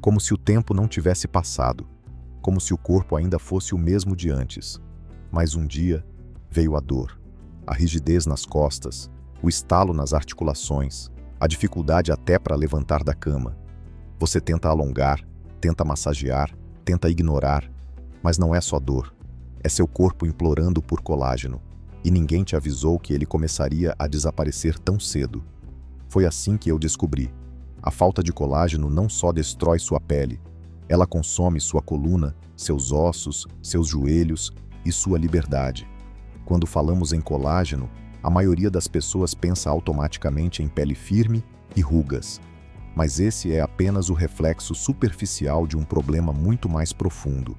como se o tempo não tivesse passado, como se o corpo ainda fosse o mesmo de antes. Mas um dia veio a dor, a rigidez nas costas, o estalo nas articulações, a dificuldade até para levantar da cama. Você tenta alongar, tenta massagear, tenta ignorar, mas não é só dor. É seu corpo implorando por colágeno, e ninguém te avisou que ele começaria a desaparecer tão cedo. Foi assim que eu descobri. A falta de colágeno não só destrói sua pele, ela consome sua coluna, seus ossos, seus joelhos e sua liberdade. Quando falamos em colágeno, a maioria das pessoas pensa automaticamente em pele firme e rugas. Mas esse é apenas o reflexo superficial de um problema muito mais profundo.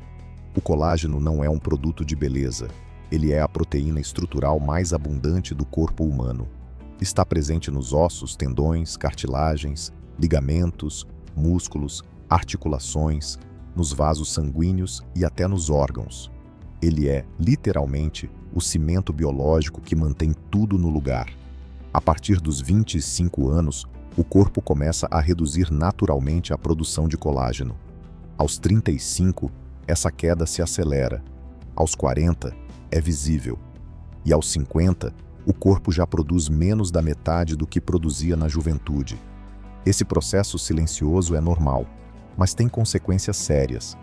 O colágeno não é um produto de beleza, ele é a proteína estrutural mais abundante do corpo humano. Está presente nos ossos, tendões, cartilagens, ligamentos, músculos, articulações, nos vasos sanguíneos e até nos órgãos. Ele é, literalmente, o cimento biológico que mantém tudo no lugar. A partir dos 25 anos, o corpo começa a reduzir naturalmente a produção de colágeno. Aos 35, essa queda se acelera. Aos 40, é visível. E aos 50, o corpo já produz menos da metade do que produzia na juventude. Esse processo silencioso é normal, mas tem consequências sérias.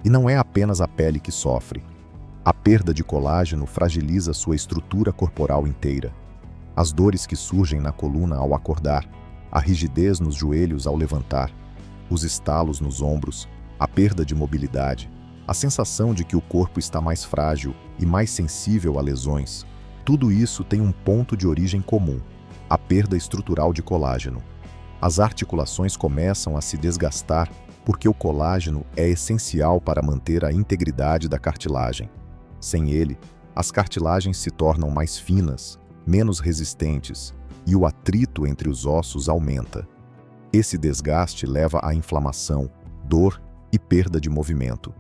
E não é apenas a pele que sofre. A perda de colágeno fragiliza sua estrutura corporal inteira. As dores que surgem na coluna ao acordar, a rigidez nos joelhos ao levantar, os estalos nos ombros, a perda de mobilidade, a sensação de que o corpo está mais frágil e mais sensível a lesões, tudo isso tem um ponto de origem comum: a perda estrutural de colágeno. As articulações começam a se desgastar porque o colágeno é essencial para manter a integridade da cartilagem. Sem ele, as cartilagens se tornam mais finas, menos resistentes, e o atrito entre os ossos aumenta. Esse desgaste leva à inflamação, dor e perda de movimento.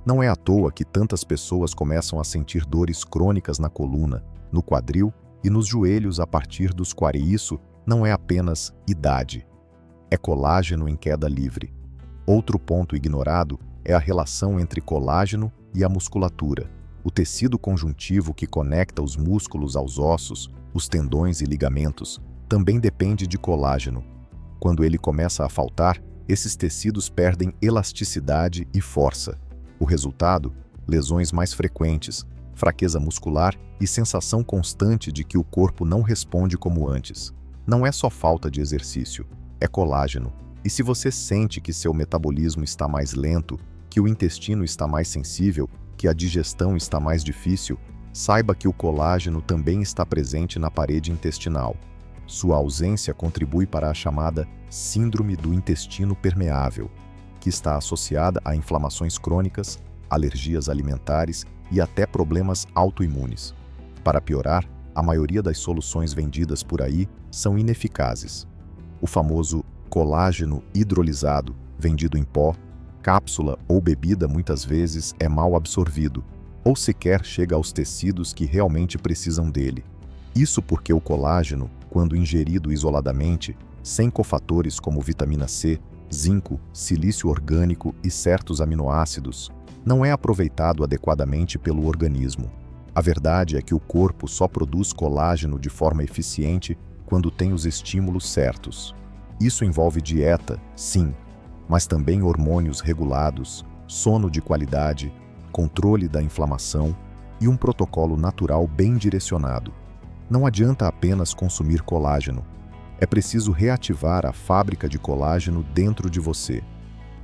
Não é à toa que tantas pessoas começam a sentir dores crônicas na coluna, no quadril e nos joelhos a partir dos 40. Isso não é apenas idade, é colágeno em queda livre. Outro ponto ignorado é a relação entre colágeno e a musculatura. O tecido conjuntivo que conecta os músculos aos ossos, os tendões e ligamentos, também depende de colágeno. Quando ele começa a faltar, esses tecidos perdem elasticidade e força. O resultado? Lesões mais frequentes, fraqueza muscular e sensação constante de que o corpo não responde como antes. Não é só falta de exercício, é colágeno. E se você sente que seu metabolismo está mais lento, que o intestino está mais sensível, que a digestão está mais difícil, saiba que o colágeno também está presente na parede intestinal. Sua ausência contribui para a chamada síndrome do intestino permeável, que está associada a inflamações crônicas, alergias alimentares e até problemas autoimunes. Para piorar, a maioria das soluções vendidas por aí são ineficazes. O famoso colágeno hidrolisado, vendido em pó, cápsula ou bebida, muitas vezes é mal absorvido, ou sequer chega aos tecidos que realmente precisam dele. Isso porque o colágeno, quando ingerido isoladamente, sem cofatores como vitamina C, zinco, silício orgânico e certos aminoácidos, não é aproveitado adequadamente pelo organismo. A verdade é que o corpo só produz colágeno de forma eficiente quando tem os estímulos certos. Isso envolve dieta, sim, mas também hormônios regulados, sono de qualidade, controle da inflamação e um protocolo natural bem direcionado. Não adianta apenas consumir colágeno. É preciso reativar a fábrica de colágeno dentro de você.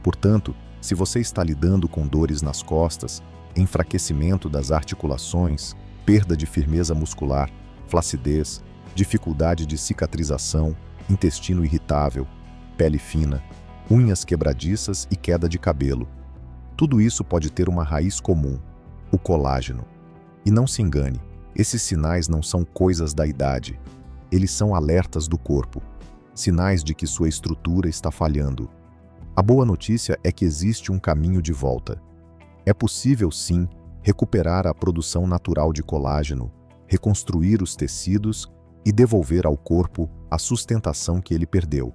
Portanto, se você está lidando com dores nas costas, enfraquecimento das articulações, perda de firmeza muscular, flacidez, dificuldade de cicatrização, intestino irritável, pele fina, unhas quebradiças e queda de cabelo, tudo isso pode ter uma raiz comum: o colágeno. E não se engane, esses sinais não são coisas da idade. Eles são alertas do corpo, sinais de que sua estrutura está falhando. A boa notícia é que existe um caminho de volta. É possível, sim, recuperar a produção natural de colágeno, reconstruir os tecidos e devolver ao corpo a sustentação que ele perdeu.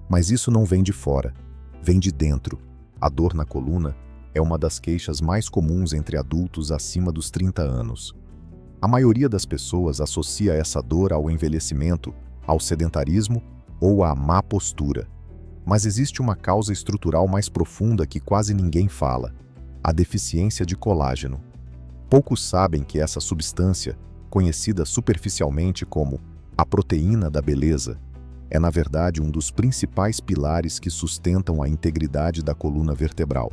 Mas isso não vem de fora, vem de dentro. A dor na coluna é uma das queixas mais comuns entre adultos acima dos 30 anos. A maioria das pessoas associa essa dor ao envelhecimento, ao sedentarismo ou à má postura. Mas existe uma causa estrutural mais profunda que quase ninguém fala: a deficiência de colágeno. Poucos sabem que essa substância, conhecida superficialmente como a proteína da beleza, é na verdade um dos principais pilares que sustentam a integridade da coluna vertebral.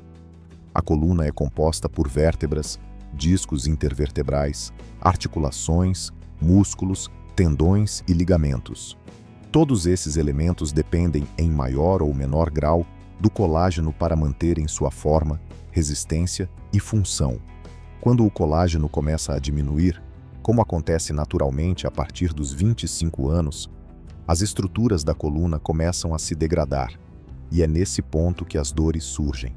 A coluna é composta por vértebras, discos intervertebrais, articulações, músculos, tendões e ligamentos. Todos esses elementos dependem, em maior ou menor grau, do colágeno para manterem sua forma, resistência e função. Quando o colágeno começa a diminuir, como acontece naturalmente a partir dos 25 anos, as estruturas da coluna começam a se degradar, e é nesse ponto que as dores surgem.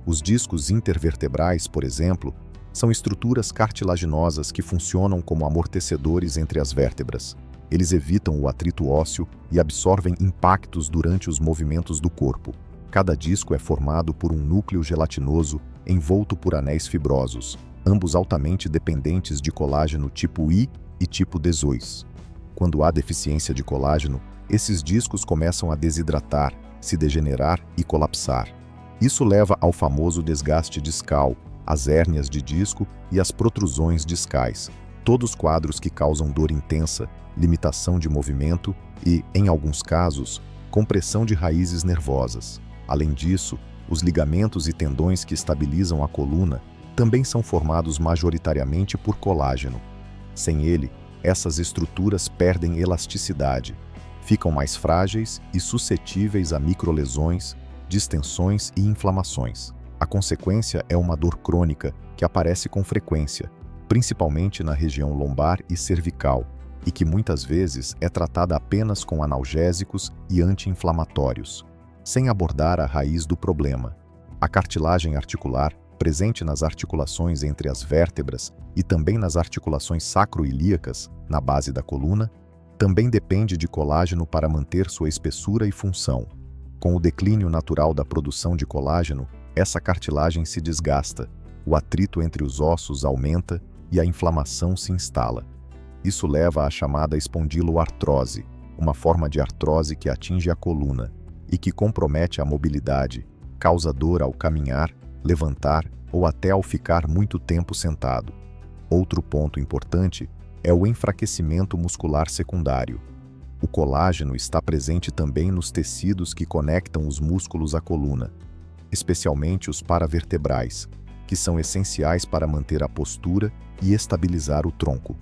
Os discos intervertebrais, por exemplo, são estruturas cartilaginosas que funcionam como amortecedores entre as vértebras. Eles evitam o atrito ósseo e absorvem impactos durante os movimentos do corpo. Cada disco é formado por um núcleo gelatinoso envolto por anéis fibrosos, ambos altamente dependentes de colágeno tipo I e tipo 18. Quando há deficiência de colágeno, esses discos começam a desidratar, se degenerar e colapsar. Isso leva ao famoso desgaste discal, às hérnias de disco e às protrusões discais, todos quadros que causam dor intensa, limitação de movimento e, em alguns casos, compressão de raízes nervosas. Além disso, os ligamentos e tendões que estabilizam a coluna também são formados majoritariamente por colágeno. Sem ele, essas estruturas perdem elasticidade, ficam mais frágeis e suscetíveis a microlesões, distensões e inflamações. A consequência é uma dor crônica que aparece com frequência, principalmente na região lombar e cervical, e que muitas vezes é tratada apenas com analgésicos e anti-inflamatórios, sem abordar a raiz do problema. A cartilagem articular, presente nas articulações entre as vértebras e também nas articulações sacroiliacas, na base da coluna, também depende de colágeno para manter sua espessura e função. Com o declínio natural da produção de colágeno, essa cartilagem se desgasta, o atrito entre os ossos aumenta e a inflamação se instala. Isso leva à chamada espondiloartrose, uma forma de artrose que atinge a coluna e que compromete a mobilidade, causa dor ao caminhar, levantar ou até ao ficar muito tempo sentado. Outro ponto importante é o enfraquecimento muscular secundário. O colágeno está presente também nos tecidos que conectam os músculos à coluna, especialmente os paravertebrais, que são essenciais para manter a postura e estabilizar o tronco.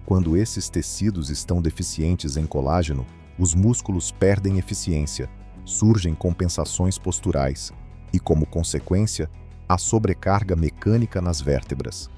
Quando esses tecidos estão deficientes em colágeno, os músculos perdem eficiência, surgem compensações posturais e, como consequência, há sobrecarga mecânica nas vértebras.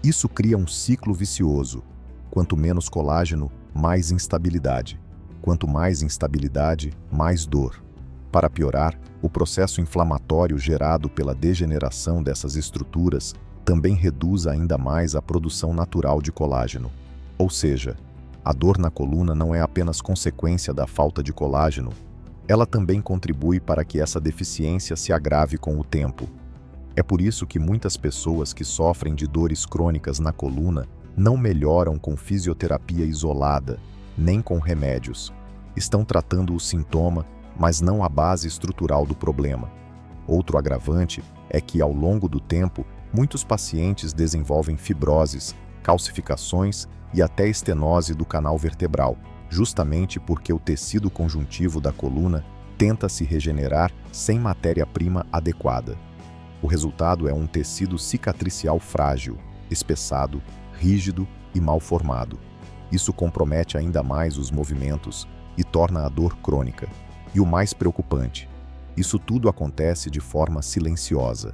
Isso cria um ciclo vicioso. Quanto menos colágeno, mais instabilidade. Quanto mais instabilidade, mais dor. Para piorar, o processo inflamatório gerado pela degeneração dessas estruturas também reduz ainda mais a produção natural de colágeno. Ou seja, a dor na coluna não é apenas consequência da falta de colágeno, ela também contribui para que essa deficiência se agrave com o tempo. É por isso que muitas pessoas que sofrem de dores crônicas na coluna não melhoram com fisioterapia isolada, nem com remédios. Estão tratando o sintoma, mas não a base estrutural do problema. Outro agravante é que, ao longo do tempo, muitos pacientes desenvolvem fibroses, calcificações e até estenose do canal vertebral, justamente porque o tecido conjuntivo da coluna tenta se regenerar sem matéria-prima adequada. O resultado é um tecido cicatricial frágil, espessado, rígido e mal formado. Isso compromete ainda mais os movimentos e torna a dor crônica. E o mais preocupante, isso tudo acontece de forma silenciosa.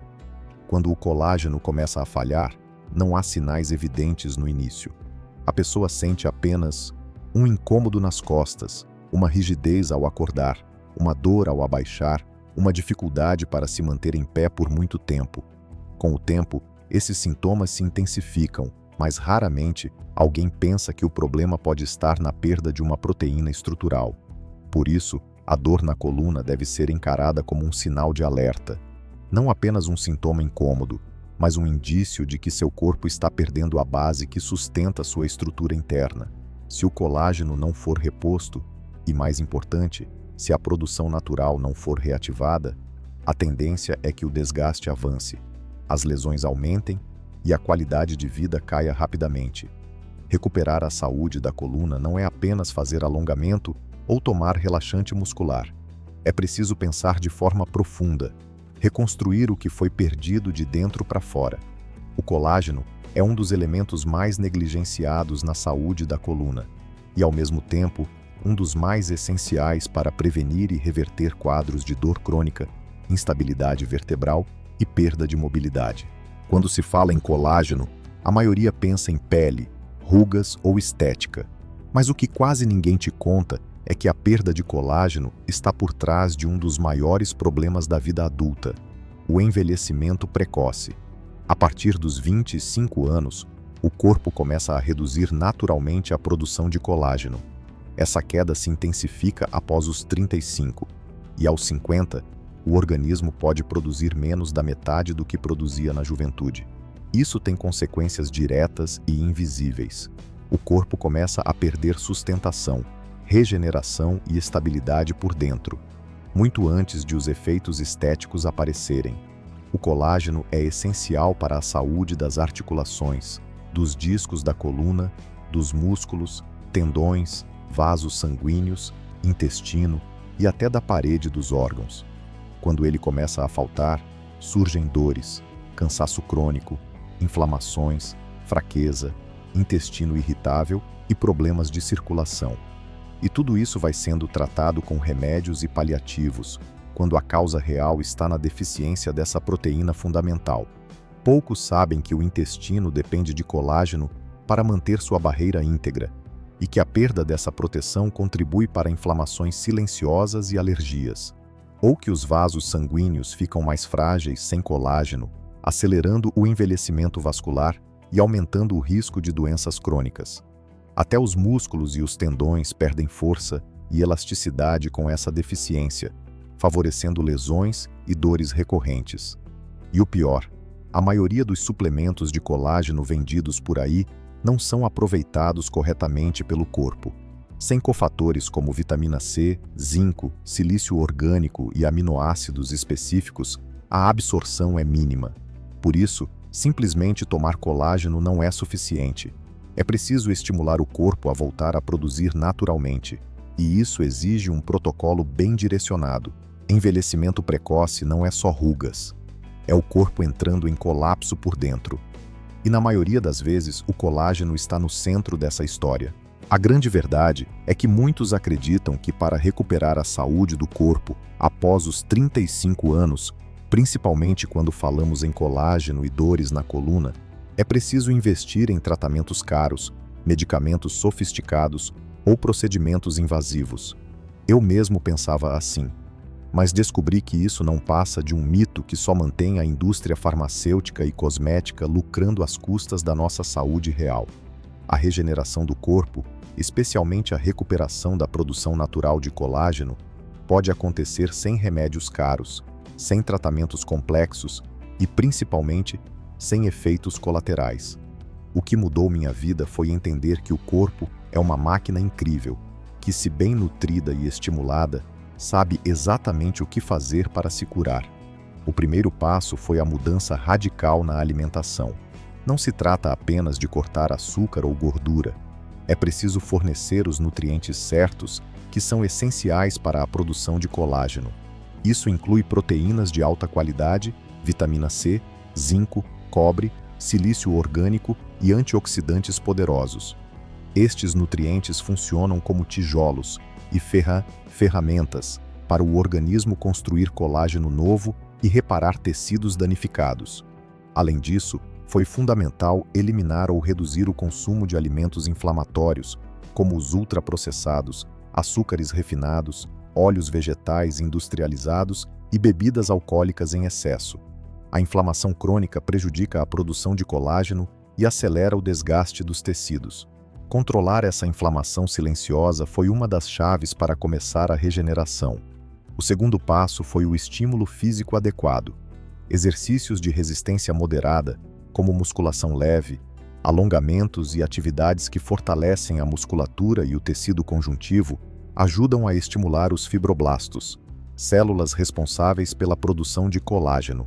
Quando o colágeno começa a falhar, não há sinais evidentes no início. A pessoa sente apenas um incômodo nas costas, uma rigidez ao acordar, uma dor ao abaixar, uma dificuldade para se manter em pé por muito tempo. Com o tempo, esses sintomas se intensificam, mas raramente alguém pensa que o problema pode estar na perda de uma proteína estrutural. Por isso, a dor na coluna deve ser encarada como um sinal de alerta. não apenas um sintoma incômodo, mas um indício de que seu corpo está perdendo a base que sustenta sua estrutura interna. Se o colágeno não for reposto, e mais importante, se a produção natural não for reativada, a tendência é que o desgaste avance, as lesões aumentem e a qualidade de vida caia rapidamente. Recuperar a saúde da coluna não é apenas fazer alongamento ou tomar relaxante muscular. É preciso pensar de forma profunda, reconstruir o que foi perdido de dentro para fora. O colágeno é um dos elementos mais negligenciados na saúde da coluna e, ao mesmo tempo, um dos mais essenciais para prevenir e reverter quadros de dor crônica, instabilidade vertebral e perda de mobilidade. Quando se fala em colágeno, a maioria pensa em pele, rugas ou estética. Mas o que quase ninguém te conta é que a perda de colágeno está por trás de um dos maiores problemas da vida adulta, o envelhecimento precoce. A partir dos 25 anos, o corpo começa a reduzir naturalmente a produção de colágeno. Essa queda se intensifica após os 35, e aos 50, o organismo pode produzir menos da metade do que produzia na juventude. Isso tem consequências diretas e invisíveis. O corpo começa a perder sustentação, regeneração e estabilidade por dentro, muito antes de os efeitos estéticos aparecerem. O colágeno é essencial para a saúde das articulações, dos discos da coluna, dos músculos, tendões, vasos sanguíneos, intestino e até da parede dos órgãos. Quando ele começa a faltar, surgem dores, cansaço crônico, inflamações, fraqueza, intestino irritável e problemas de circulação. E tudo isso vai sendo tratado com remédios e paliativos, quando a causa real está na deficiência dessa proteína fundamental. Poucos sabem que o intestino depende de colágeno para manter sua barreira íntegra, e que a perda dessa proteção contribui para inflamações silenciosas e alergias. Ou que os vasos sanguíneos ficam mais frágeis sem colágeno, acelerando o envelhecimento vascular e aumentando o risco de doenças crônicas. Até os músculos e os tendões perdem força e elasticidade com essa deficiência, favorecendo lesões e dores recorrentes. E o pior, a maioria dos suplementos de colágeno vendidos por aí não são aproveitados corretamente pelo corpo. Sem cofatores como vitamina C, zinco, silício orgânico e aminoácidos específicos, a absorção é mínima. Por isso, simplesmente tomar colágeno não é suficiente. É preciso estimular o corpo a voltar a produzir naturalmente, e isso exige um protocolo bem direcionado. Envelhecimento precoce não é só rugas. É o corpo entrando em colapso por dentro. E na maioria das vezes, o colágeno está no centro dessa história. A grande verdade é que muitos acreditam que para recuperar a saúde do corpo após os 35 anos, principalmente quando falamos em colágeno e dores na coluna, é preciso investir em tratamentos caros, medicamentos sofisticados ou procedimentos invasivos. Eu mesmo pensava assim, mas descobri que isso não passa de um mito que só mantém a indústria farmacêutica e cosmética lucrando às custas da nossa saúde real. A regeneração do corpo, especialmente a recuperação da produção natural de colágeno, pode acontecer sem remédios caros, sem tratamentos complexos e, principalmente, sem efeitos colaterais. O que mudou minha vida foi entender que o corpo é uma máquina incrível, que, se bem nutrida e estimulada, sabe exatamente o que fazer para se curar. O primeiro passo foi a mudança radical na alimentação. Não se trata apenas de cortar açúcar ou gordura. É preciso fornecer os nutrientes certos que são essenciais para a produção de colágeno. Isso inclui proteínas de alta qualidade, vitamina C, zinco, cobre, silício orgânico e antioxidantes poderosos. Estes nutrientes funcionam como tijolos e ferramentas para o organismo construir colágeno novo e reparar tecidos danificados. Além disso, foi fundamental eliminar ou reduzir o consumo de alimentos inflamatórios, como os ultraprocessados, açúcares refinados, óleos vegetais industrializados e bebidas alcoólicas em excesso. A inflamação crônica prejudica a produção de colágeno e acelera o desgaste dos tecidos. Controlar essa inflamação silenciosa foi uma das chaves para começar a regeneração. O segundo passo foi o estímulo físico adequado. Exercícios de resistência moderada, como musculação leve, alongamentos e atividades que fortalecem a musculatura e o tecido conjuntivo, ajudam a estimular os fibroblastos, células responsáveis pela produção de colágeno.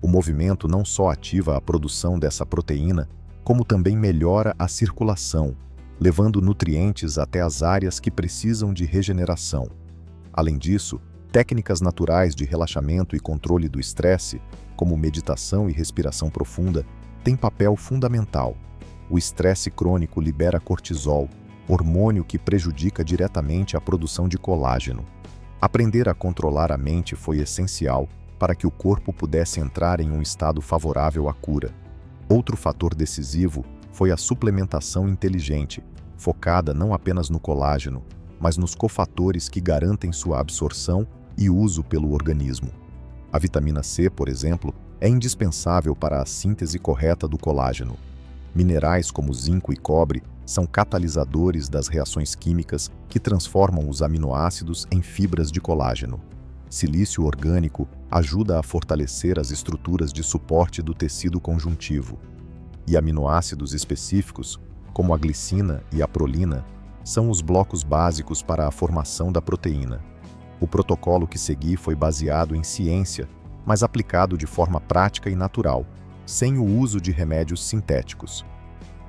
O movimento não só ativa a produção dessa proteína, como também melhora a circulação, levando nutrientes até as áreas que precisam de regeneração. Além disso, técnicas naturais de relaxamento e controle do estresse, como meditação e respiração profunda, têm papel fundamental. O estresse crônico libera cortisol, hormônio que prejudica diretamente a produção de colágeno. Aprender a controlar a mente foi essencial para que o corpo pudesse entrar em um estado favorável à cura. Outro fator decisivo foi a suplementação inteligente, focada não apenas no colágeno, mas nos cofatores que garantem sua absorção e uso pelo organismo. A vitamina C, por exemplo, é indispensável para a síntese correta do colágeno. Minerais como zinco e cobre são catalisadores das reações químicas que transformam os aminoácidos em fibras de colágeno. Silício orgânico ajuda a fortalecer as estruturas de suporte do tecido conjuntivo. E aminoácidos específicos, como a glicina e a prolina, são os blocos básicos para a formação da proteína. O protocolo que segui foi baseado em ciência, mas aplicado de forma prática e natural, sem o uso de remédios sintéticos.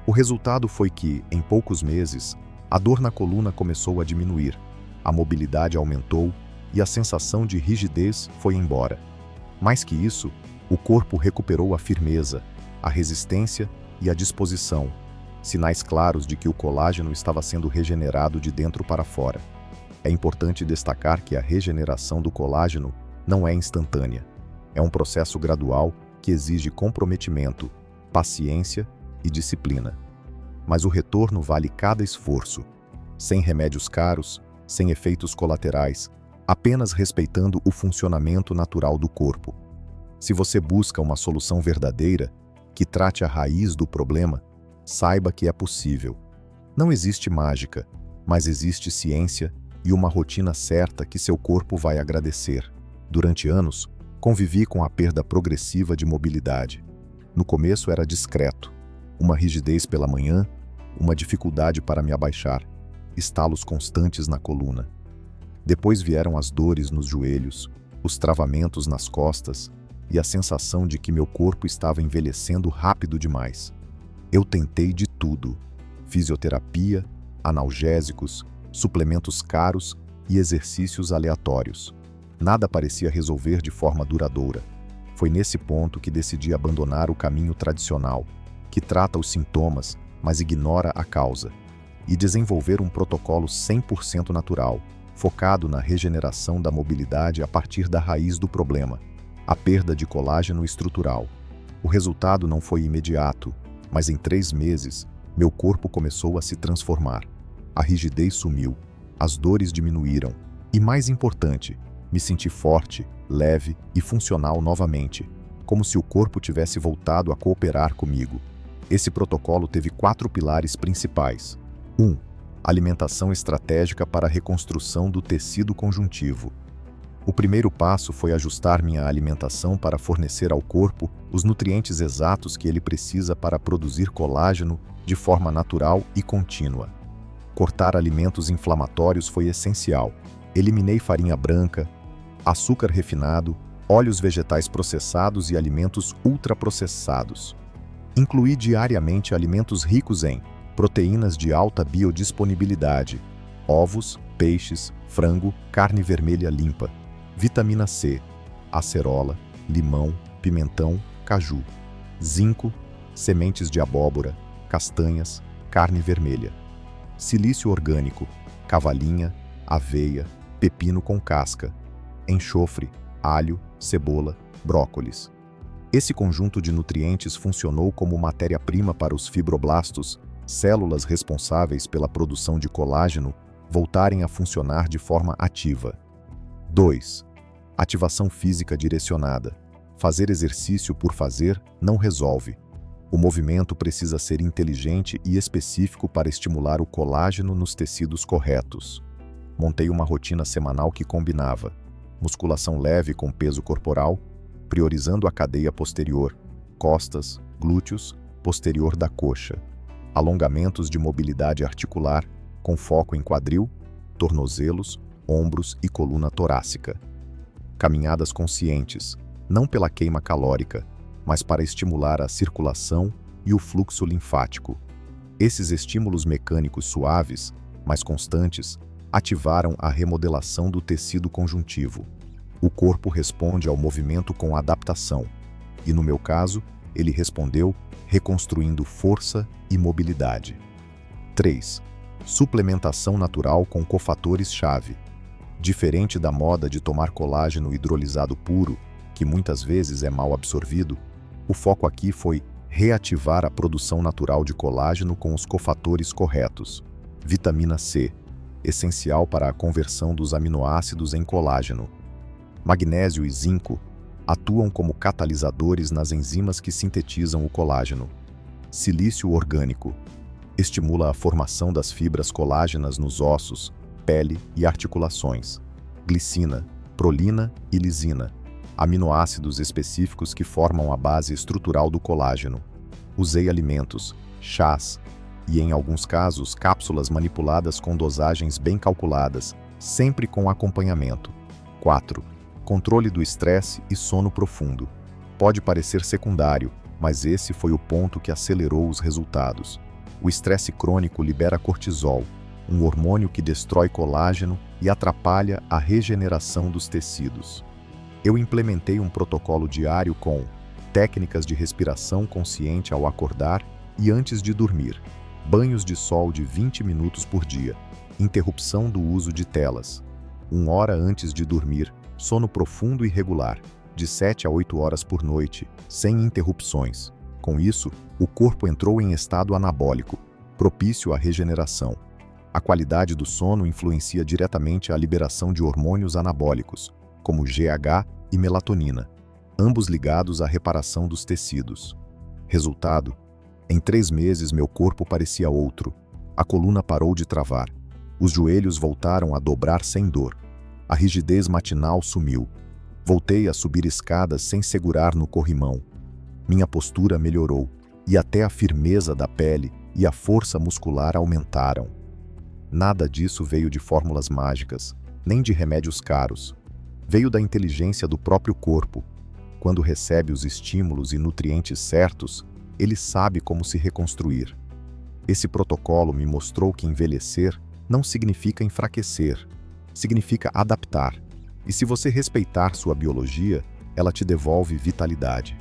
O resultado foi que, em poucos meses, a dor na coluna começou a diminuir, a mobilidade aumentou e a sensação de rigidez foi embora. Mais que isso, o corpo recuperou a firmeza, a resistência e a disposição, sinais claros de que o colágeno estava sendo regenerado de dentro para fora. É importante destacar que a regeneração do colágeno não é instantânea. É um processo gradual que exige comprometimento, paciência e disciplina. Mas o retorno vale cada esforço, sem remédios caros, sem efeitos colaterais, apenas respeitando o funcionamento natural do corpo. Se você busca uma solução verdadeira, que trate a raiz do problema, saiba que é possível. Não existe mágica, mas existe ciência e uma rotina certa que seu corpo vai agradecer. Durante anos, convivi com a perda progressiva de mobilidade. No começo era discreto, uma rigidez pela manhã, uma dificuldade para me abaixar, estalos constantes na coluna. Depois vieram as dores nos joelhos, os travamentos nas costas e a sensação de que meu corpo estava envelhecendo rápido demais. Eu tentei de tudo: fisioterapia, analgésicos, suplementos caros e exercícios aleatórios. Nada parecia resolver de forma duradoura. Foi nesse ponto que decidi abandonar o caminho tradicional, que trata os sintomas, mas ignora a causa, e desenvolver um protocolo 100% natural, focado na regeneração da mobilidade a partir da raiz do problema, a perda de colágeno estrutural. O resultado não foi imediato, mas em 3 meses, meu corpo começou a se transformar. A rigidez sumiu, as dores diminuíram e, mais importante, me senti forte, leve e funcional novamente, como se o corpo tivesse voltado a cooperar comigo. Esse protocolo teve 4 pilares principais. 1. Alimentação estratégica para a reconstrução do tecido conjuntivo. O primeiro passo foi ajustar minha alimentação para fornecer ao corpo os nutrientes exatos que ele precisa para produzir colágeno de forma natural e contínua. Cortar alimentos inflamatórios foi essencial. Eliminei farinha branca, açúcar refinado, óleos vegetais processados e alimentos ultraprocessados. Incluí diariamente alimentos ricos em proteínas de alta biodisponibilidade, ovos, peixes, frango, carne vermelha limpa, vitamina C, acerola, limão, pimentão, caju, zinco, sementes de abóbora, castanhas, carne vermelha, silício orgânico, cavalinha, aveia, pepino com casca, enxofre, alho, cebola, brócolis. Esse conjunto de nutrientes funcionou como matéria-prima para os fibroblastos, células responsáveis pela produção de colágeno, voltarem a funcionar de forma ativa. 2. Ativação física direcionada. Fazer exercício por fazer não resolve. O movimento precisa ser inteligente e específico para estimular o colágeno nos tecidos corretos. Montei uma rotina semanal que combinava musculação leve com peso corporal, priorizando a cadeia posterior, costas, glúteos, posterior da coxa. Alongamentos de mobilidade articular, com foco em quadril, tornozelos, ombros e coluna torácica. Caminhadas conscientes, não pela queima calórica, mas para estimular a circulação e o fluxo linfático. Esses estímulos mecânicos suaves, mas constantes, ativaram a remodelação do tecido conjuntivo. O corpo responde ao movimento com adaptação, e no meu caso, ele respondeu reconstruindo força e mobilidade. 3. Suplementação natural com cofatores-chave. Diferente da moda de tomar colágeno hidrolisado puro, que muitas vezes é mal absorvido, o foco aqui foi reativar a produção natural de colágeno com os cofatores corretos. Vitamina C, essencial para a conversão dos aminoácidos em colágeno. Magnésio e zinco atuam como catalisadores nas enzimas que sintetizam o colágeno. Silício orgânico estimula a formação das fibras colágenas nos ossos, pele e articulações. Glicina, prolina e lisina, aminoácidos específicos que formam a base estrutural do colágeno. Usei alimentos, chás e, em alguns casos, cápsulas manipuladas com dosagens bem calculadas, sempre com acompanhamento. 4. Controle do estresse e sono profundo. Pode parecer secundário, mas esse foi o ponto que acelerou os resultados. O estresse crônico libera cortisol, um hormônio que destrói colágeno e atrapalha a regeneração dos tecidos. Eu implementei um protocolo diário com técnicas de respiração consciente ao acordar e antes de dormir, banhos de sol de 20 minutos por dia, interrupção do uso de telas, 1 hora antes de dormir, sono profundo e regular, de 7 a 8 horas por noite, sem interrupções. Com isso, o corpo entrou em estado anabólico, propício à regeneração. A qualidade do sono influencia diretamente a liberação de hormônios anabólicos, como GH e melatonina, ambos ligados à reparação dos tecidos. Resultado: em 3 meses meu corpo parecia outro. A coluna parou de travar. Os joelhos voltaram a dobrar sem dor. A rigidez matinal sumiu. Voltei a subir escadas sem segurar no corrimão. Minha postura melhorou, e até a firmeza da pele e a força muscular aumentaram. Nada disso veio de fórmulas mágicas, nem de remédios caros. Veio da inteligência do próprio corpo. Quando recebe os estímulos e nutrientes certos, ele sabe como se reconstruir. Esse protocolo me mostrou que envelhecer não significa enfraquecer, significa adaptar. E se você respeitar sua biologia, ela te devolve vitalidade.